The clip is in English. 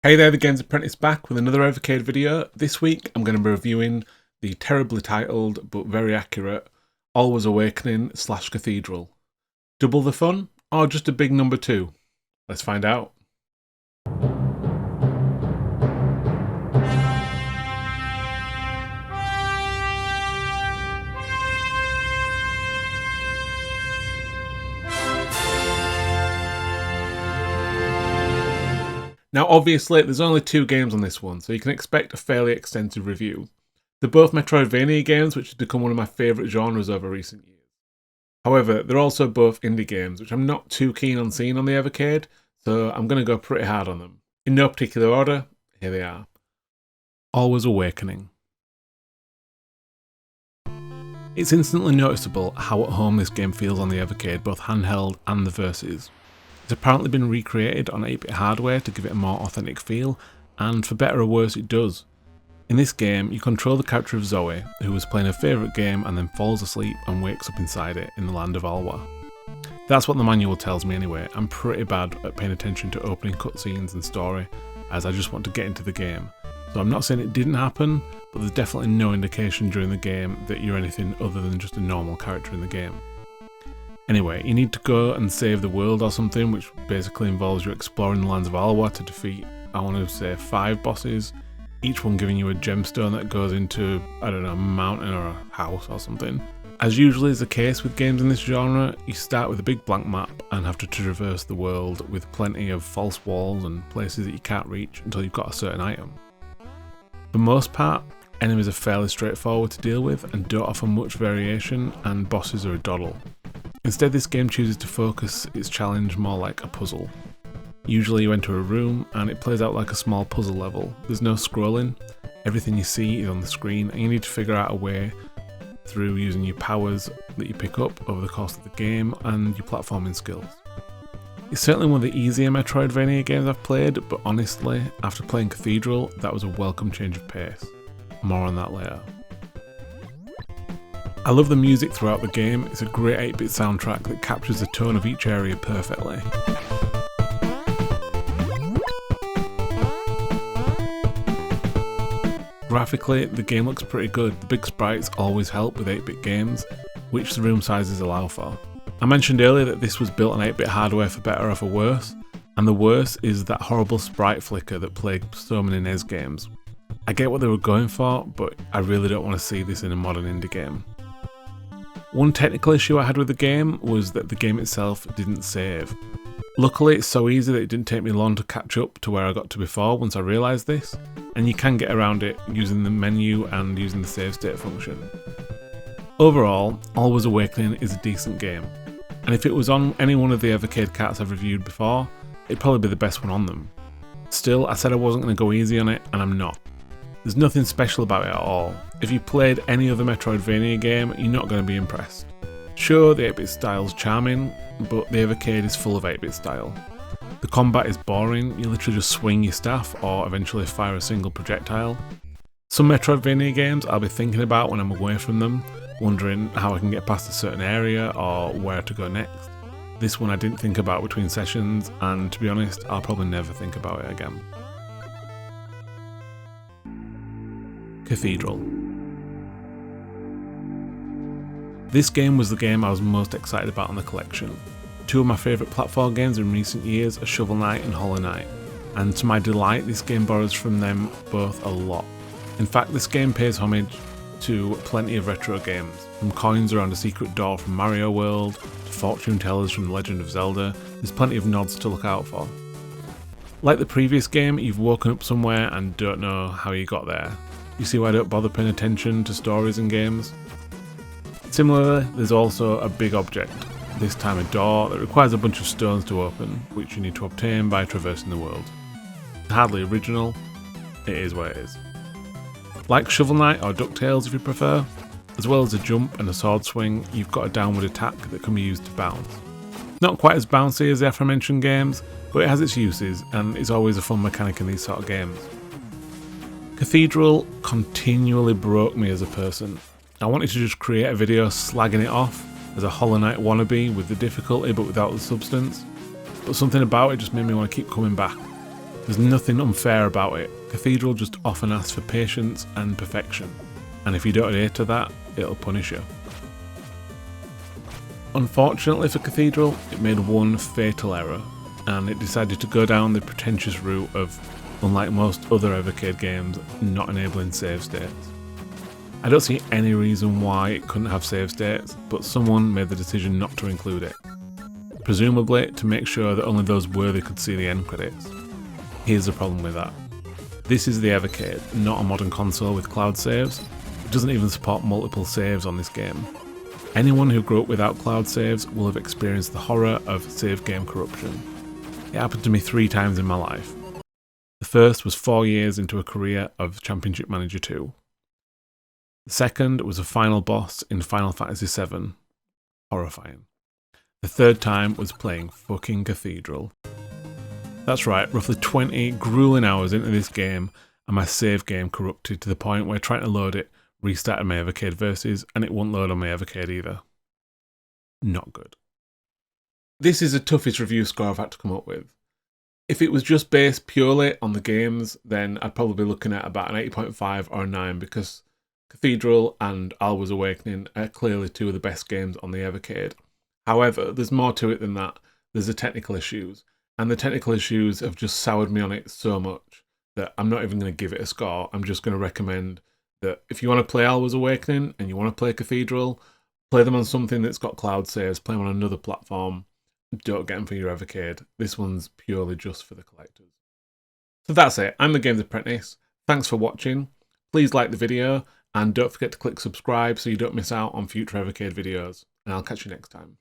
Hey there, the Games Apprentice back with another Evercade video. This week I'm going to be reviewing the terribly titled but very accurate Alwa Awakening / Cathedral. Double the fun or just a big number 2? Let's find out. Now obviously there's only 2 games on this one, so you can expect a fairly extensive review. They're both Metroidvania games, which has become one of my favourite genres over recent years. However, they're also both indie games, which I'm not too keen on seeing on the Evercade, so I'm going to go pretty hard on them. In no particular order, here they are. Alwa Awakening. It's instantly noticeable how at home this game feels on the Evercade, both handheld and the verses. It's apparently been recreated on 8-bit hardware to give it a more authentic feel, and for better or worse it does. In this game, you control the character of Zoe, who was playing her favourite game and then falls asleep and wakes up inside it in the land of Alwa. That's what the manual tells me anyway. I'm pretty bad at paying attention to opening cutscenes and story, as I just want to get into the game. So I'm not saying it didn't happen, but there's definitely no indication during the game that you're anything other than just a normal character in the game. Anyway, you need to go and save the world or something, which basically involves you exploring the lands of Alwa to defeat, I want to say, 5 bosses, each one giving you a gemstone that goes into, I don't know, a mountain or a house or something. As usually is the case with games in this genre, you start with a big blank map and have to traverse the world with plenty of false walls and places that you can't reach until you've got a certain item. For the most part, enemies are fairly straightforward to deal with and don't offer much variation, and bosses are a doddle. Instead, this game chooses to focus its challenge more like a puzzle. Usually you enter a room and it plays out like a small puzzle level. There's no scrolling, everything you see is on the screen, and you need to figure out a way through using your powers that you pick up over the course of the game and your platforming skills. It's certainly one of the easier Metroidvania games I've played, but honestly, after playing Cathedral, that was a welcome change of pace. More on that later. I love the music throughout the game. It's a great 8-bit soundtrack that captures the tone of each area perfectly. Graphically, the game looks pretty good. The big sprites always help with 8-bit games, which the room sizes allow for. I mentioned earlier that this was built on 8-bit hardware for better or for worse, and the worst is that horrible sprite flicker that plagued so many NES games. I get what they were going for, but I really don't want to see this in a modern indie game. One technical issue I had with the game was that the game itself didn't save. Luckily, it's so easy that it didn't take me long to catch up to where I got to before once I realised this, and you can get around it using the menu and using the save state function. Overall, Alwa Awakening is a decent game, and if it was on any one of the Evercade carts I've reviewed before, it'd probably be the best one on them. Still, I said I wasn't going to go easy on it, and I'm not. There's nothing special about it at all. If you played any other Metroidvania game, you're not going to be impressed. Sure, the 8-bit style's charming, but the Evercade is full of 8-bit style. The combat is boring, you literally just swing your staff or eventually fire a single projectile. Some Metroidvania games I'll be thinking about when I'm away from them, wondering how I can get past a certain area or where to go next. This one I didn't think about between sessions, and to be honest, I'll probably never think about it again. Cathedral. This game was the game I was most excited about in the collection. 2 of my favourite platform games in recent years are Shovel Knight and Hollow Knight, and to my delight this game borrows from them both a lot. In fact, this game pays homage to plenty of retro games, from coins around a secret door from Mario World, to fortune tellers from The Legend of Zelda. There's plenty of nods to look out for. Like the previous game, you've woken up somewhere and don't know how you got there. You see why I don't bother paying attention to stories in games? Similarly, there's also a big object, this time a door, that requires a bunch of stones to open, which you need to obtain by traversing the world. Hardly original, it is what it is. Like Shovel Knight or DuckTales if you prefer, as well as a jump and a sword swing, you've got a downward attack that can be used to bounce. Not quite as bouncy as the aforementioned games, but it has its uses and is always a fun mechanic in these sort of games. Cathedral continually broke me as a person. I wanted to just create a video slagging it off as a Hollow Knight wannabe with the difficulty but without the substance, but something about it just made me want to keep coming back. There's nothing unfair about it. Cathedral just often asks for patience and perfection, and if you don't adhere to that, it'll punish you. Unfortunately for Cathedral, it made one fatal error, and it decided to go down the pretentious route of, unlike most other Evercade games, not enabling save states. I don't see any reason why it couldn't have save states, but someone made the decision not to include it. Presumably to make sure that only those worthy could see the end credits. Here's the problem with that. This is the Evercade, not a modern console with cloud saves. It doesn't even support multiple saves on this game. Anyone who grew up without cloud saves will have experienced the horror of save game corruption. It happened to me 3 times in my life. The first was 4 years into a career of Championship Manager 2. The second was a final boss in Final Fantasy VII. Horrifying. The third time was playing fucking Cathedral. That's right, roughly 20 grueling hours into this game and my save game corrupted to the point where trying to load it restarted my Evercade versus and it won't load on my Evercade either. Not good. This is the toughest review score I've had to come up with. If it was just based purely on the games, then I'd probably be looking at about an 8.5 or a 9 because Cathedral and Alwa's Awakening are clearly 2 of the best games on the Evercade. However, there's more to it than that. There's the technical issues, and the technical issues have just soured me on it so much that I'm not even going to give it a score. I'm just going to recommend that if you want to play Alwa's Awakening and you want to play Cathedral, play them on something that's got cloud saves, play them on another platform. Don't get them for your Evercade. This one's purely just for the collectors. So that's it. I'm the Games Apprentice. Thanks for watching. Please like the video and don't forget to click subscribe so you don't miss out on future Evercade videos. And I'll catch you next time.